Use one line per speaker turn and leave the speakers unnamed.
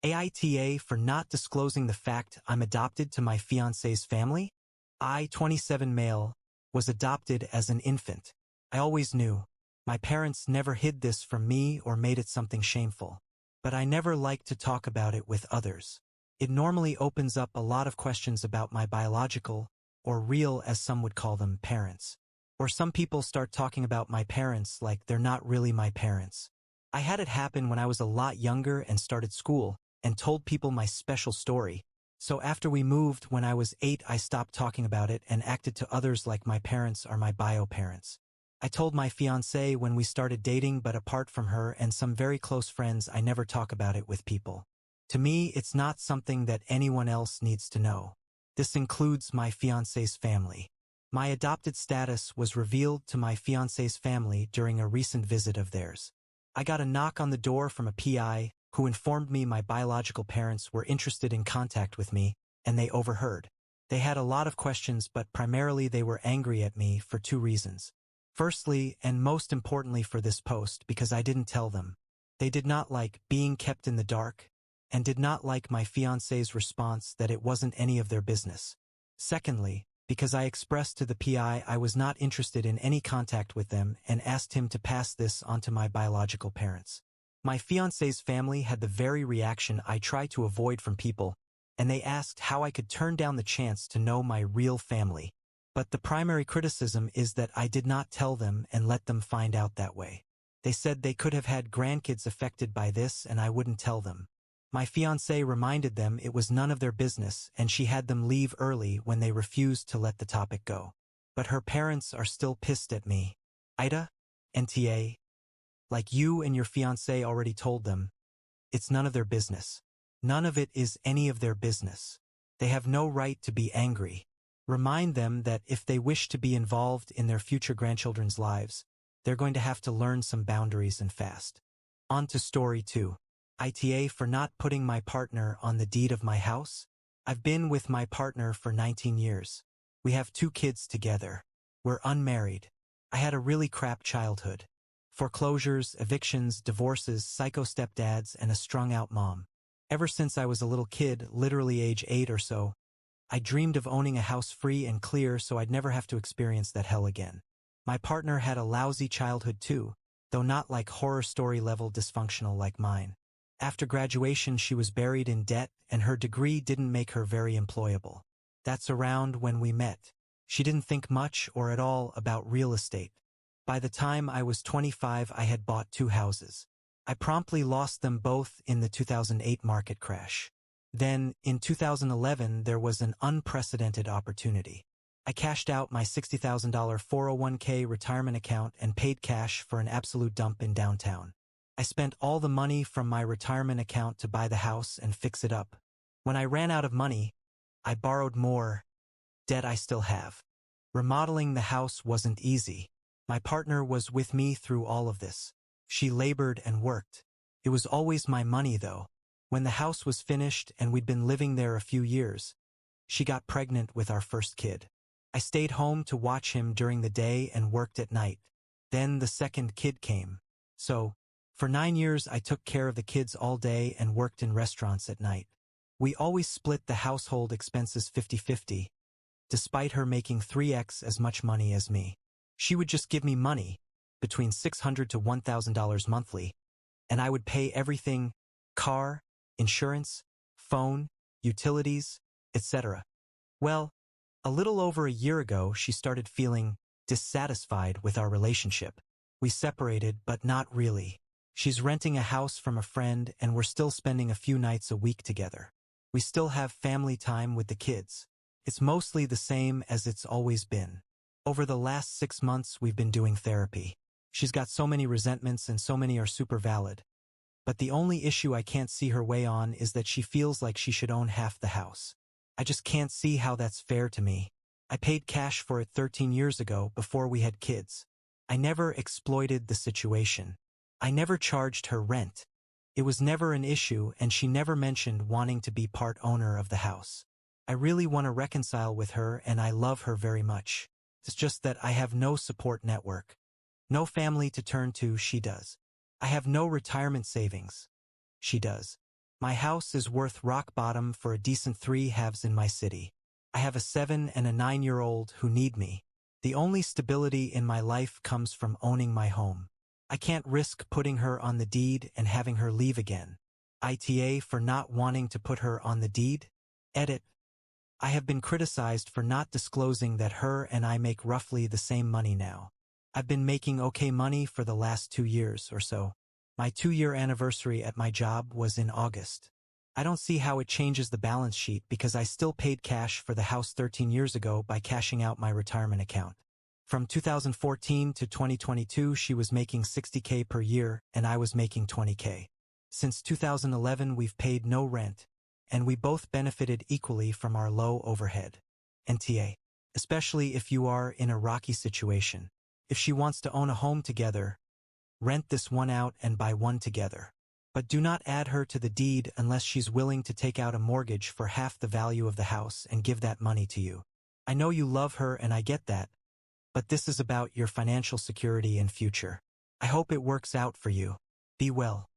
AITA for not disclosing the fact I'm adopted to my fiancé's family? I, 27 male, was adopted as an infant. I always knew. My parents never hid this from me or made it something shameful. But I never liked to talk about it with others. It normally opens up a lot of questions about my biological, or real as some would call them, parents. Or some people start talking about my parents like they're not really my parents. I had it happen when I was a lot younger and started school, and told people my special story. So after we moved when I was 8, I stopped talking about it and acted to others like my parents are my bio parents. I told my fiancée when we started dating, but apart from her and some very close friends, I never talk about it with people. To me, it's not something that anyone else needs to know. This includes my fiancé's family. My adopted status was revealed to my fiancé's family during a recent visit of theirs. I got a knock on the door from a PI who informed me my biological parents were interested in contact with me, and they overheard. They had a lot of questions, but primarily they were angry at me for 2 reasons. Firstly, and most importantly for this post, because I didn't tell them. They did not like being kept in the dark, and did not like my fiancé's response that it wasn't any of their business. Secondly, because I expressed to the PI I was not interested in any contact with them and asked him to pass this on to my biological parents. My fiancé's family had the very reaction I try to avoid from people, and they asked how I could turn down the chance to know my real family. But the primary criticism is that I did not tell them and let them find out that way. They said they could have had grandkids affected by this and I wouldn't tell them. My fiancée reminded them it was none of their business and she had them leave early when they refused to let the topic go. But her parents are still pissed at me. AITA? NTA? Like you and your fiancé already told them, it's none of their business. None of it is any of their business. They have no right to be angry. Remind them that if they wish to be involved in their future grandchildren's lives, they're going to have to learn some boundaries and fast. On to story 2. AITA for not putting my partner on the deed of my house. I've been with my partner for 19 years. We have 2 kids together. We're unmarried. I had a really crap childhood. Foreclosures, evictions, divorces, psycho stepdads, and a strung-out mom. Ever since I was a little kid, literally age 8 or so, I dreamed of owning a house free and clear so I'd never have to experience that hell again. My partner had a lousy childhood too, though not like horror story level dysfunctional like mine. After graduation, she was buried in debt and her degree didn't make her very employable. That's around when we met. She didn't think much or at all about real estate. By the time I was 25, I had bought 2 houses. I promptly lost them both in the 2008 market crash. Then, in 2011, there was an unprecedented opportunity. I cashed out my $60,000 401k retirement account and paid cash for an absolute dump in downtown. I spent all the money from my retirement account to buy the house and fix it up. When I ran out of money, I borrowed more debt I still have. Remodeling the house wasn't easy. My partner was with me through all of this. She labored and worked. It was always my money, though. When the house was finished and we'd been living there a few years, she got pregnant with our first kid. I stayed home to watch him during the day and worked at night. Then the second kid came. So, for 9 years I took care of the kids all day and worked in restaurants at night. We always split the household expenses 50-50, despite her making 3x as much money as me. She would just give me money, between $600 to $1,000 monthly, and I would pay everything: car, insurance, phone, utilities, etc. Well, a little over a year ago, she started feeling dissatisfied with our relationship. We separated, but not really. She's renting a house from a friend, and we're still spending a few nights a week together. We still have family time with the kids. It's mostly the same as it's always been. Over the last 6 months, we've been doing therapy. She's got so many resentments and so many are super valid. But the only issue I can't see her way on is that she feels like she should own half the house. I just can't see how that's fair to me. I paid cash for it 13 years ago before we had kids. I never exploited the situation. I never charged her rent. It was never an issue and she never mentioned wanting to be part owner of the house. I really want to reconcile with her and I love her very much. It's just that I have no support network. No family to turn to, she does. I have no retirement savings. She does. My house is worth rock bottom for a decent 3/2 in my city. I have a 7 and a 9-year-old who need me. The only stability in my life comes from owning my home. I can't risk putting her on the deed and having her leave again. AITA for not wanting to put her on the deed? Edit. I have been criticized for not disclosing that her and I make roughly the same money now. I've been making okay money for the last 2 years or so. My 2-year anniversary at my job was in August. I don't see how it changes the balance sheet because I still paid cash for the house 13 years ago by cashing out my retirement account. From 2014 to 2022, she was making $60K per year and I was making $20K. Since 2011, we've paid no rent, and we both benefited equally from our low overhead. NTA. Especially if you are in a rocky situation. If she wants to own a home together, rent this one out and buy one together. But do not add her to the deed unless she's willing to take out a mortgage for half the value of the house and give that money to you. I know you love her and I get that, but this is about your financial security and future. I hope it works out for you. Be well.